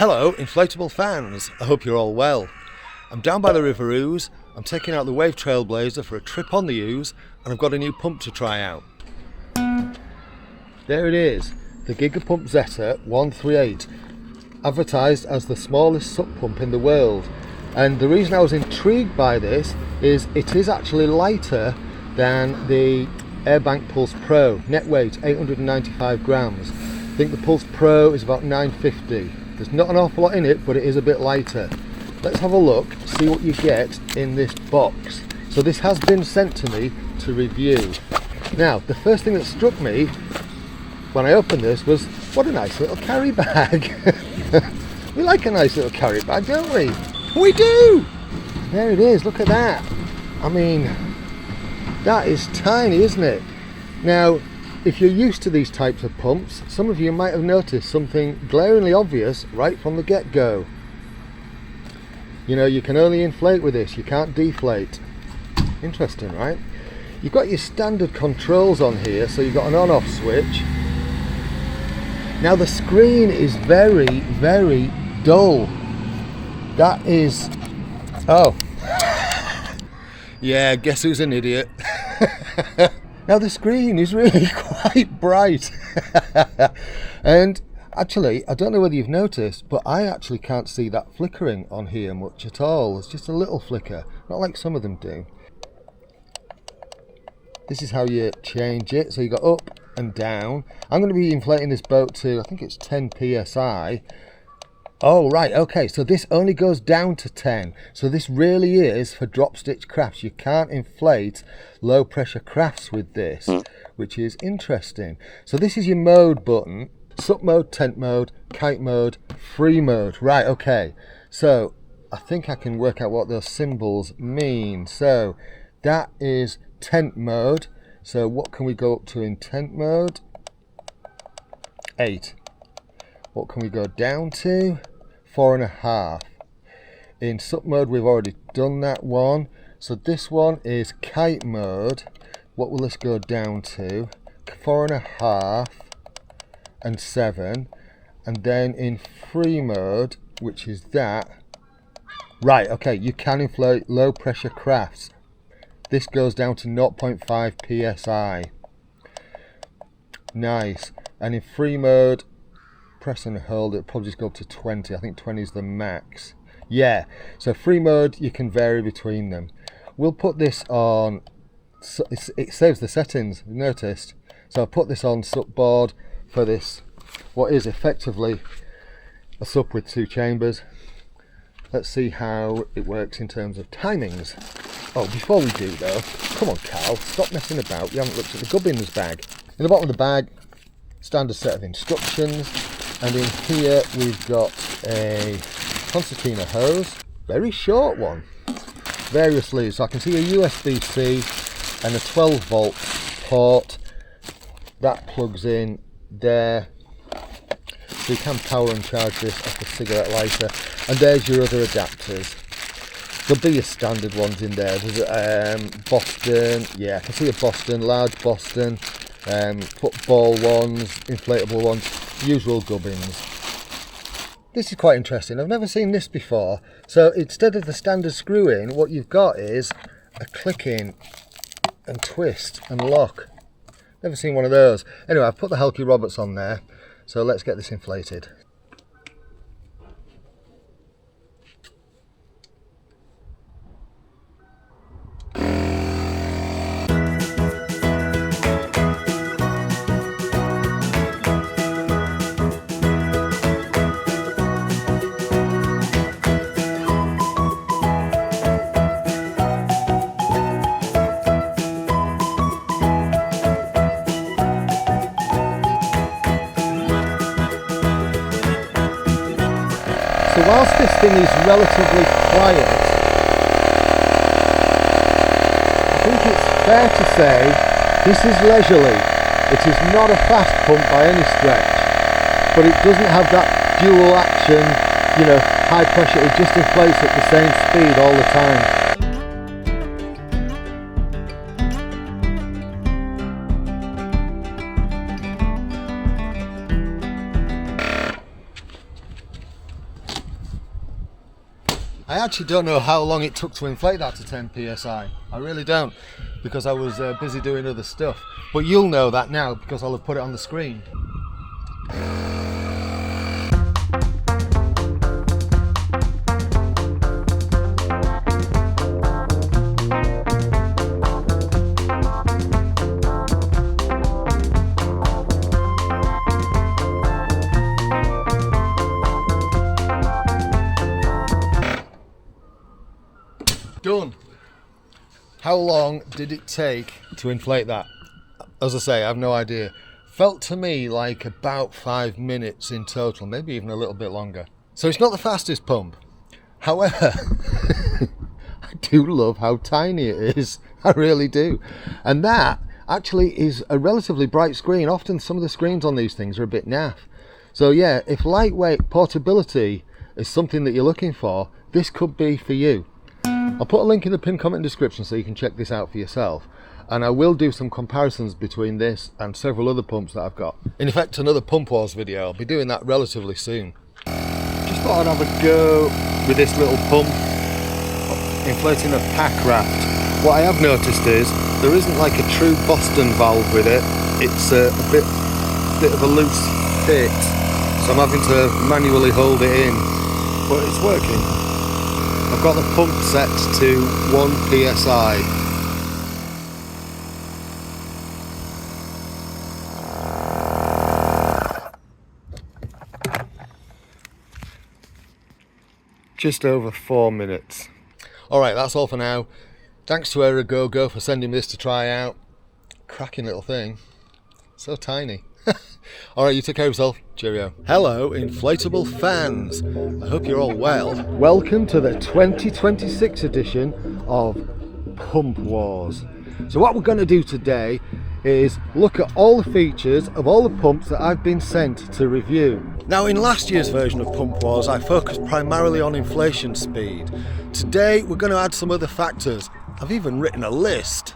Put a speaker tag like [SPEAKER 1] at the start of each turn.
[SPEAKER 1] Hello, inflatable fans. I hope you're all well. I'm down by the River Ouse. I'm taking out the Wave Trailblazer for a trip on the Ouse, and I've got a new pump to try out. There it is, the Giga Zetta 138, advertised as the smallest SUP pump in the world. And the reason I was intrigued by this is it is actually lighter than the Airbank Pulse Pro. Net weight 895 grams. I think the Pulse Pro is about 950. There's not an awful lot in it, but it is a bit lighter. Let's have a look, see what you get in this box. So this has been sent to me to review. Now, the first thing that struck me when I opened this was, what a nice little carry bag. We like a nice little carry bag, don't we? We do! There it is, look at that. I mean, that is tiny, isn't it? Now, if you're used to these types of pumps, some of you might have noticed something glaringly obvious right from the get-go. You know, you can only inflate with this, you can't deflate. Interesting, right? You've got your standard controls on here, so you've got an on-off switch. Now the screen is very, very dull. That is... oh. Yeah, guess who's an idiot? Now the screen is really quite bright. And actually, I don't know whether you've noticed, but I actually can't see that flickering on here much at all. It's just a little flicker, not like some of them do. This is how you change it. So you go up and down. I'm going to be inflating this boat to, I think it's 10 psi. Oh right, okay, so this only goes down to 10. So this really is for drop stitch crafts. You can't inflate low pressure crafts with this, which is interesting. So this is your mode button: SUP mode, tent mode, kite mode, free mode. Right, okay, so I think I can work out what those symbols mean. So that is tent mode. So what can we go up to in tent mode? 8. What can we go down to? 4.5. In SUP mode we've already done that one. So this one is kite mode. What will this go down to? 4.5 and 7. And then in free mode, which is that, right, okay, you can inflate low pressure crafts. This goes down to 0.5 psi. Nice. And in free mode, press and hold, it'll probably just go up to 20. I think 20 is the max. Yeah, so free mode, you can vary between them. We'll put this on, so it saves the settings, you noticed. So I'll put this on SUP board for this, what is effectively a SUP with 2 chambers. Let's see how it works in terms of timings. Oh, before we do though, come on Carl, stop messing about, you haven't looked at the gubbins bag. In the bottom of the bag, standard set of instructions. And in here we've got a concertina hose, very short one, various leads. So I can see a USB-C and a 12 volt port that plugs in there. So you can power and charge this off the cigarette lighter. And there's your other adapters. There'll be your standard ones in there. There's Boston, yeah, I can see a Boston, large Boston, football ones, inflatable ones. Usual gubbins. This is quite interesting. I've never seen this before. So instead of the standard screw in, what you've got is a click in and twist and lock. Never seen one of those. Anyway, I've put the Helky Roberts on there. So let's get this inflated. So whilst this thing is relatively quiet, I think it's fair to say this is leisurely. It is not a fast pump by any stretch, but it doesn't have that dual action, you know, high pressure. It just inflates at the same speed all the time. I actually don't know how long it took to inflate that to 10 psi. I really don't, because I was busy doing other stuff. But you'll know that now because I'll have put it on the screen. Done. How long did it take to inflate that? As I say, I have no idea. Felt to me like about 5 minutes in total, maybe even a little bit longer. So it's not the fastest pump. However, I do love how tiny it is. I really do. And that actually is a relatively bright screen. Often some of the screens on these things are a bit naff. So yeah, if lightweight portability is something that you're looking for, this could be for you. I'll put a link in the pinned comment description so you can check this out for yourself, and I will do some comparisons between this and several other pumps that I've got. In effect, another Pump Wars video. I'll be doing that relatively soon. Just thought I'd have a go with this little pump, inflating a pack raft. What I have noticed is there isn't like a true Boston valve with it. It's a bit of a loose fit, so I'm having to manually hold it in, but it's working. I've got the pump set to 1 psi. Just over 4 minutes. Alright, that's all for now. Thanks to Aerogogo for sending me this to try out. Cracking little thing. So tiny. Alright, you take care of yourself. Cheerio. Hello, inflatable fans. I hope you're all well. Welcome to the 2026 edition of Pump Wars. So what we're going to do today is look at all the features of all the pumps that I've been sent to review. Now, in last year's version of Pump Wars, I focused primarily on inflation speed. Today, we're going to add some other factors. I've even written a list.